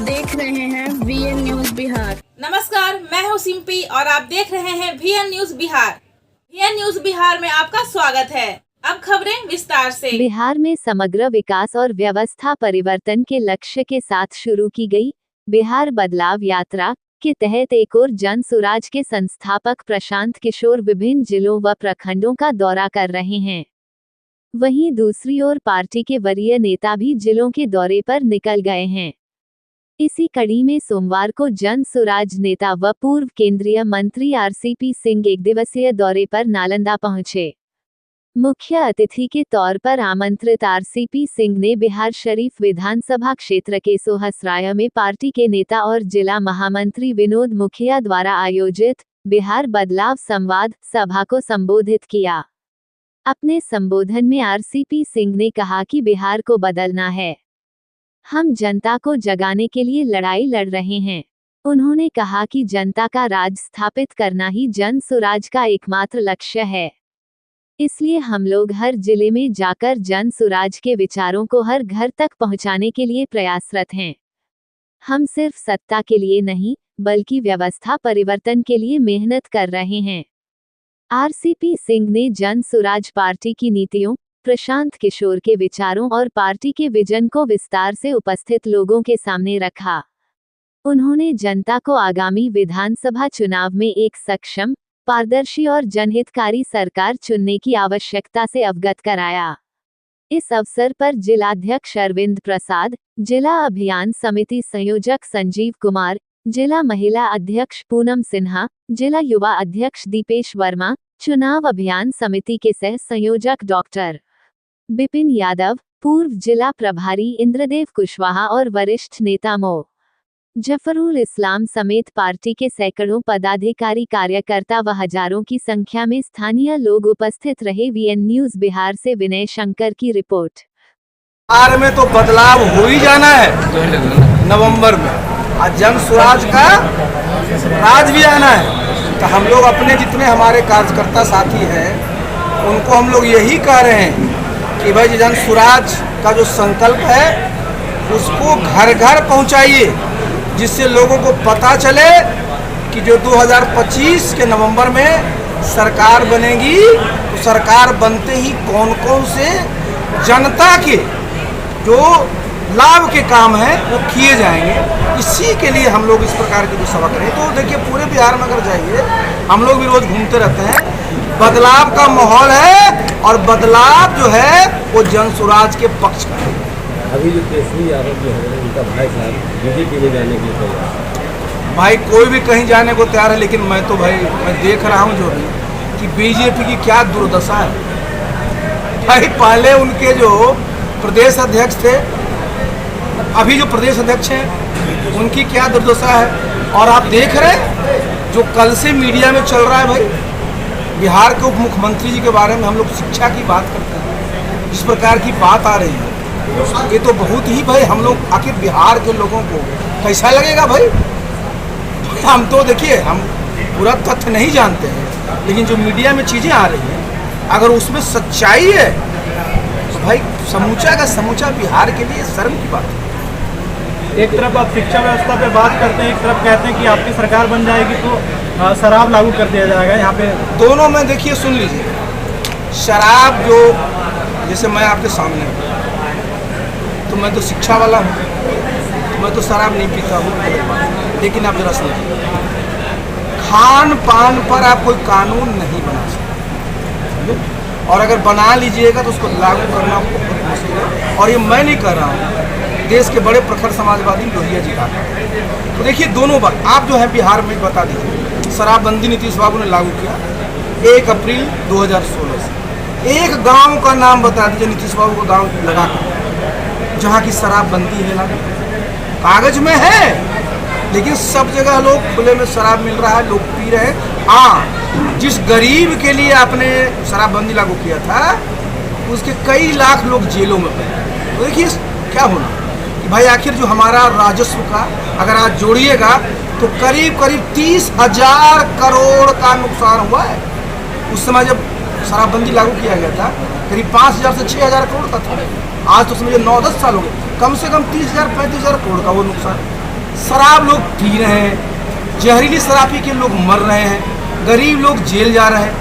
देख रहे हैं VN न्यूज बिहार। नमस्कार, मैं हूं सिंपी और आप देख रहे हैं VN news Bihar. VN news Bihar में आपका स्वागत है। अब खबरें विस्तार से। बिहार में समग्र विकास और व्यवस्था परिवर्तन के लक्ष्य के साथ शुरू की गई बिहार बदलाव यात्रा के तहत एक और जन सुराज के संस्थापक प्रशांत किशोर विभिन्न जिलों व प्रखंडों का दौरा कर रहे हैं। वहीं दूसरी ओर पार्टी के वरीय नेता भी जिलों के दौरे पर निकल गए हैं। इसी कड़ी में सोमवार को जन सुराज नेता व पूर्व केंद्रीय मंत्री RCP सिंह एक दिवसीय दौरे पर नालंदा पहुंचे। मुख्य अतिथि के तौर पर आमंत्रित RCP सिंह ने बिहार शरीफ विधानसभा क्षेत्र के सोहसराय में पार्टी के नेता और जिला महामंत्री विनोद मुखिया द्वारा आयोजित बिहार बदलाव संवाद सभा को संबोधित किया। अपने संबोधन में RCP सिंह ने कहा कि बिहार को बदलना है, हम जनता को जगाने के लिए लड़ाई लड़ रहे हैं। उन्होंने कहा कि जनता का राज स्थापित करना ही जन सुराज का एकमात्र लक्ष्य है। इसलिए हम लोग हर जिले में जाकर जन सुराज के विचारों को हर घर तक पहुंचाने के लिए प्रयासरत हैं। हम सिर्फ सत्ता के लिए नहीं, बल्कि व्यवस्था परिवर्तन के लिए मेहनत कर रहे हैं। RCP सिंह ने जन सुराज पार्टी की नीतियों, प्रशांत किशोर के विचारों और पार्टी के विजन को विस्तार से उपस्थित लोगों के सामने रखा। उन्होंने जनता को आगामी विधानसभा चुनाव में एक सक्षम, पारदर्शी और जनहितकारी सरकार चुनने की आवश्यकता से अवगत कराया। इस अवसर पर जिलाध्यक्ष अरविंद प्रसाद, जिला अभियान समिति संयोजक संजीव कुमार, जिला महिला अध्यक्ष पूनम सिन्हा, जिला युवा अध्यक्ष दीपेश वर्मा, चुनाव अभियान समिति के सह संयोजक डॉक्टर बिपिन यादव, पूर्व जिला प्रभारी इंद्रदेव कुशवाहा और वरिष्ठ नेता मो जफरुल इस्लाम समेत पार्टी के सैकड़ों पदाधिकारी कार्यकर्ता व हजारों की संख्या में स्थानीय लोग उपस्थित रहे। VN न्यूज बिहार से विनय शंकर की रिपोर्ट। बिहार में तो बदलाव हो ही जाना है नवंबर में, आज जन स्वराज का राज भी आना है। तो हम लोग अपने जितने हमारे कार्यकर्ता साथी हैं उनको हम लोग यही कह रहे हैं कि भाई जन स्वराज का जो संकल्प है उसको घर घर पहुंचाइए, जिससे लोगों को पता चले कि जो 2025 के नवंबर में सरकार बनेगी तो सरकार बनते ही कौन कौन से जनता के जो लाभ के काम हैं वो किए जाएंगे। इसी के लिए हम लोग इस प्रकार की जो सभा करें। तो देखिए पूरे बिहार में अगर जाइए, हम लोग भी रोज घूमते रहते हैं, बदलाव का माहौल है और बदलाव जो है वो जन सुराज के पक्ष का है। अभी जो केसरी यादव जो है उनका भाई साहब बीजेपी में जाने के लिए तैयार। भाई कोई भी कहीं जाने को तैयार है, लेकिन मैं देख रहा हूँ जो है कि बीजेपी की क्या दुर्दशा है। भाई पहले उनके जो प्रदेश अध्यक्ष थे, अभी जो प्रदेश अध्यक्ष हैं उनकी क्या दुर्दशा है। और आप देख रहे हैं जो कल से मीडिया में चल रहा है, भाई बिहार के उप मुख्यमंत्री जी के बारे में हम लोग शिक्षा की बात करते हैं, इस प्रकार की बात आ रही है, ये तो बहुत ही भाई हम लोग आखिर बिहार के लोगों को कैसा लगेगा। भाई हम तो देखिए हम पूरा तथ्य नहीं जानते हैं, लेकिन जो मीडिया में चीज़ें आ रही हैं अगर उसमें सच्चाई है तो भाई समूचा का समूचा बिहार के लिए शर्म की बात है। एक तरफ आप शिक्षा व्यवस्था पे बात करते हैं, एक तरफ कहते हैं कि आपकी सरकार बन जाएगी तो शराब लागू कर दिया जाएगा। यहाँ पे दोनों में देखिए, सुन लीजिए, शराब जो जैसे मैं आपके सामने हूँ तो मैं तो शिक्षा वाला हूँ, मैं तो शराब नहीं पीता हूँ, लेकिन आप जरा समझिए, खान पान पर आप कोई कानून नहीं बना सकते, और अगर बना लीजिएगा तो उसको लागू करना बहुत मुश्किल है। और ये मैं नहीं कर रहा हूँ, देश के बड़े प्रखर समाजवादी लोहिया जी का। तो देखिए दोनों बात आप जो है बिहार में बता दीजिए, शराबबंदी नीतीश बाबू ने लागू किया 1 अप्रैल 2016 से। एक गांव का नाम बता दीजिए नीतीश बाबू का गांव लगा जहाँ की शराबबंदी है ना, कागज में है, लेकिन सब जगह लोग खुले में शराब मिल रहा है, लोग पी रहे हैं। हाँ, जिस गरीब के लिए आपने शराबबंदी लागू किया था उसके कई लाख लोग जेलों में पड़े। तो देखिए क्या होना कि भाई आखिर जो हमारा राजस्व का अगर आज जोड़िएगा तो करीब 30,000 करोड़ का नुकसान हुआ है। उस समय जब शराबबंदी लागू किया गया था करीब 5,000 से 6,000 करोड़ का था। आज तो समझिए 9-10 साल हो गए, कम से कम 30,000-35,000 करोड़ का वो नुकसान। शराब लोग पी रहे हैं, जहरीली शराब पी के लोग मर रहे हैं, गरीब लोग जेल जा रहे हैं,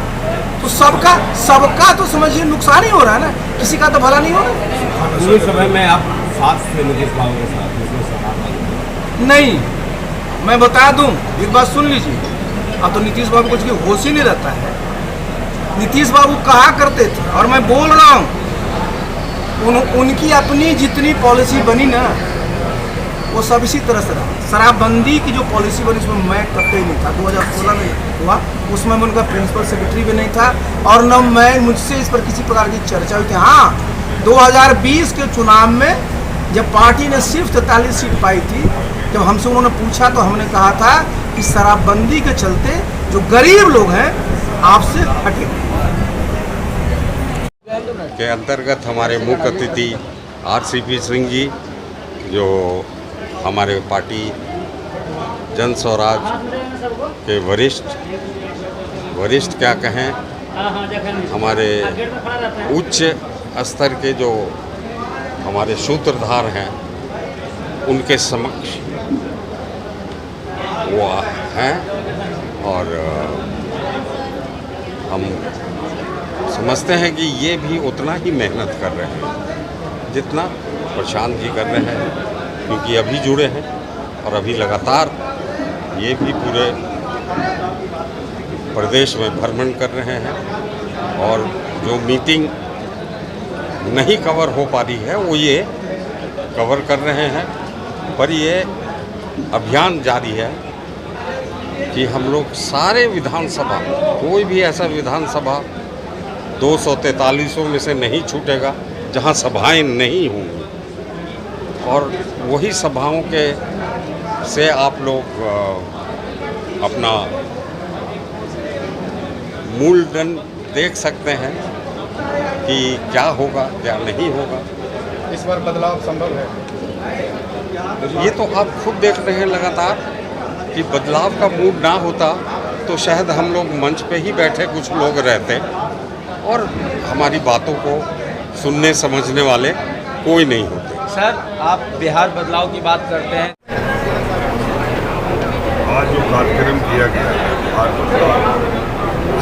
तो सबका तो समझिए नुकसान ही हो रहा है ना, किसी का तो भला नहीं हो रहा। पूरे समय में आप साथ थे नीतीश बाबू के साथ, जिसमें शराब नहीं, मैं बता दूं, एक बात सुन लीजिए, अब तो नीतीश बाबू कुछ की होश ही नहीं रहता है। नीतीश बाबू कहा करते थे, और मैं बोल रहा हूँ, उनकी अपनी जितनी पॉलिसी बनी ना, वो सब इसी तरह से रहा। शराबबंदी की जो पॉलिसी बनी उसमें मैं कतई नहीं था, 2016 में हुआ, उसमें मैं उनका प्रिंसिपल सेक्रेटरी भी नहीं था, और न मैं मुझसे इस पर किसी प्रकार की चर्चा हुई थी। हाँ, 2020 के चुनाव में जब पार्टी ने सिर्फ 43 सीट पाई थी, जब हमसे उन्होंने पूछा तो हमने कहा था कि शराबबंदी के चलते जो गरीब लोग हैं आपसे हटे के अंतर्गत हमारे मुख्य अतिथि RCP सिंह जी, जो हमारे पार्टी जन स्वराज के वरिष्ठ क्या कहें, हमारे उच्च स्तर के जो हमारे सूत्रधार हैं, उनके समक्ष वो हैं, और हम समझते हैं कि ये भी उतना ही मेहनत कर रहे हैं जितना प्रशांत जी कर रहे हैं, क्योंकि अभी जुड़े हैं और अभी लगातार ये भी पूरे प्रदेश में भ्रमण कर रहे हैं, और जो मीटिंग नहीं कवर हो पा रही है वो ये कवर कर रहे हैं। पर ये अभियान जारी है कि हम लोग सारे विधानसभा, कोई भी ऐसा विधानसभा 243 में से नहीं छूटेगा जहां सभाएं नहीं होंगी, और वही सभाओं के से आप लोग अपना मूलधन देख सकते हैं कि क्या होगा क्या नहीं होगा। इस बार बदलाव संभव है? ये तो आप खुद देख रहे हैं लगातार कि बदलाव का मूड ना होता तो शायद हम लोग मंच पे ही बैठे कुछ लोग रहते और हमारी बातों को सुनने समझने वाले कोई नहीं होते। सर, आप बिहार बदलाव की बात करते हैं। आज जो कार्यक्रम किया गया है बिहार बदलाव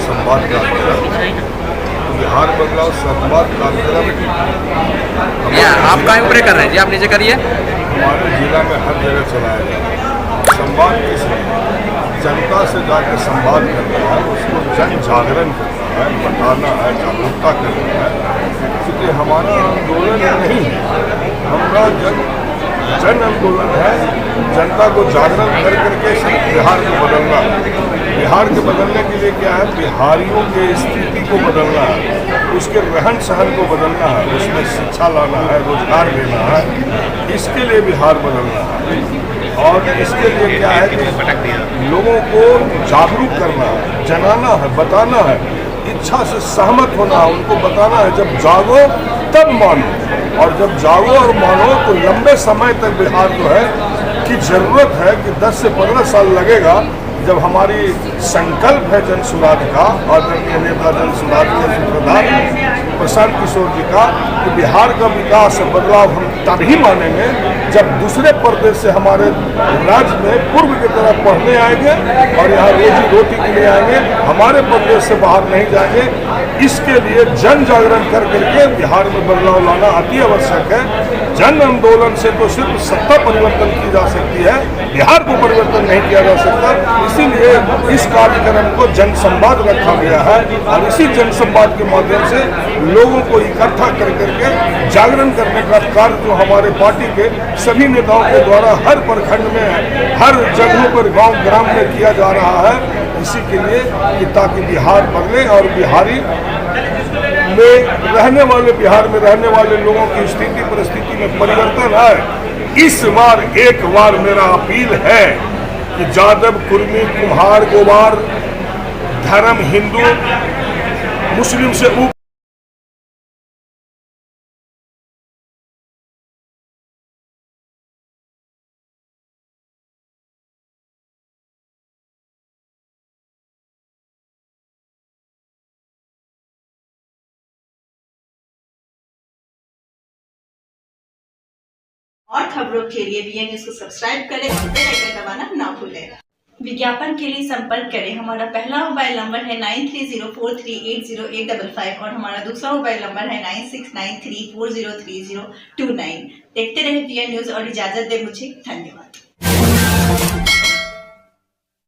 संवाद कार्यक्रम, बिहार बदलाव संवाद कार्यक्रम आप कहाँ ऊपर कर रहे हैं जी? आप नीचे करिए। हमारे जिला में हर जगह चलाया जाए। संवाद किसलिए? जनता से जाकर संवाद करना है, उसको जन जागरण करना है, बताना है, जागरूकता करना है। क्योंकि हमारा आंदोलन नहीं है, हमारा जन आंदोलन है। जनता को जागरण कर करके बिहार को बदलना। बिहार के बदलने के लिए क्या है? बिहारियों के स्थिति को बदलना है, उसके रहन सहन को बदलना है, उसमें शिक्षा लाना है, रोजगार देना है। इसके लिए बिहार बदलना है। और इसके लिए क्या है कि लोगों को जागरूक करना है, जनाना है, बताना है, इच्छा से सहमत होना है, उनको बताना है। जब जागो तब मानो, और जब जागो और मानो तो लंबे समय तक बिहार जो है की जरूरत है कि 10 से 15 साल लगेगा। जब हमारी संकल्प है जन सुराज का, आदरणीय नेता जन सुराज के सूत्रधार प्रशांत किशोर जी का, कि बिहार का विकास और बदलाव हम तभी मानेंगे जब दूसरे प्रदेश से हमारे राज्य में पूर्व की तरह पढ़ने आएंगे और यहाँ रोजी रोटी के लिए आएंगे, हमारे प्रदेश से बाहर नहीं जाएंगे। इसके लिए जन जागरण कर करके बिहार में बदलाव लाना अति आवश्यक है। जन आंदोलन से तो सिर्फ सत्ता परिवर्तन की जा सकती है, बिहार को परिवर्तन नहीं किया जा सकता। इसीलिए इस कार्यक्रम को जन संवाद रखा गया है, और इसी जन संवाद के माध्यम से लोगों को इकट्ठा कर करके जागरण करने का कार्य जो हमारे पार्टी के सभी नेताओं के द्वारा हर प्रखंड में, हर जगहों पर, गांव ग्राम में किया जा रहा है। इसी के लिए कि ताकि बिहार बदले और बिहारी में रहने वाले, बिहार में रहने वाले लोगों की स्थिति परिस्थिति में परिवर्तन आए। इस बार एक बार मेरा अपील है कि जादव, कुर्मी, कुम्हार, गोवार, धर्म हिंदू मुस्लिम से ऊपर और खबरों के लिए VN न्यूज को सब्सक्राइब करें और बेल आइकन दबाना ना भूलें। विज्ञापन के लिए संपर्क करें। हमारा पहला मोबाइल नंबर है 9304380855 और हमारा दूसरा मोबाइल नंबर है 9693403029। देखते रहे VN न्यूज और इजाजत दे मुझे। धन्यवाद।